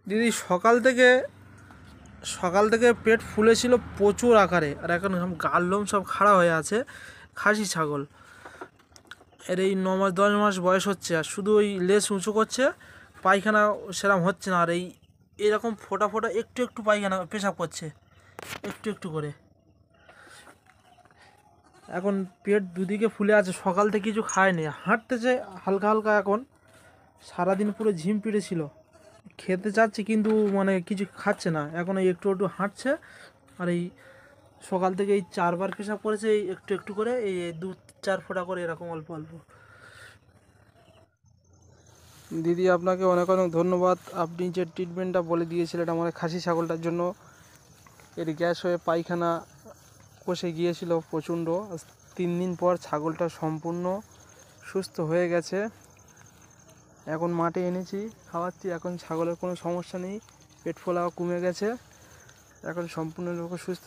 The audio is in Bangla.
দিদি সকাল থেকে পেট ফুলেছিল প্রচুর আকারে, আর এখন গাল লোম সব খাড়া হয়ে আছে। খাসি ছাগল, এর এই 9 মাস 10 মাস বয়স হচ্ছে, আর শুধু ওই লেজ উঁচু করছে, পায়খানা সেরম হচ্ছে না। আর এরকম ফোঁটা ফোঁটা একটু একটু পায়খানা পেশাব করছে একটু একটু করে। এখন পেট দুদিকে ফুলে আছে, সকাল থেকে কিছু খায়নি, হাঁটতেছে হালকা হালকা। এখন সারাদিন পুরো ঝিম পিড়েছিল, খেতে চাচ্ছে কিন্তু মানে কিছু খাচ্ছে না। এখন এই একটু একটু হাঁটছে। আর এই সকাল থেকে এই 4বার পেশাব করেছে, এই একটু একটু করে, এই 2-4 ফোঁটা করে, এরকম অল্প অল্প। দিদি আপনাকে অনেক অনেক ধন্যবাদ। আপনি যে ট্রিটমেন্টটা বলে দিয়েছিলেন আমার খাসি ছাগলটার জন্য, এর গ্যাস হয়ে পায়খানা কষে গিয়েছিল প্রচণ্ড। 3 দিন পর ছাগলটা সম্পূর্ণ সুস্থ হয়ে গেছে। এখন মাঠে এনেছি, খাওয়াচ্ছি। এখন ছাগলের কোনো সমস্যা নেই, পেট ফোলা কমে গেছে, এখন সম্পূর্ণরূপে সুস্থ।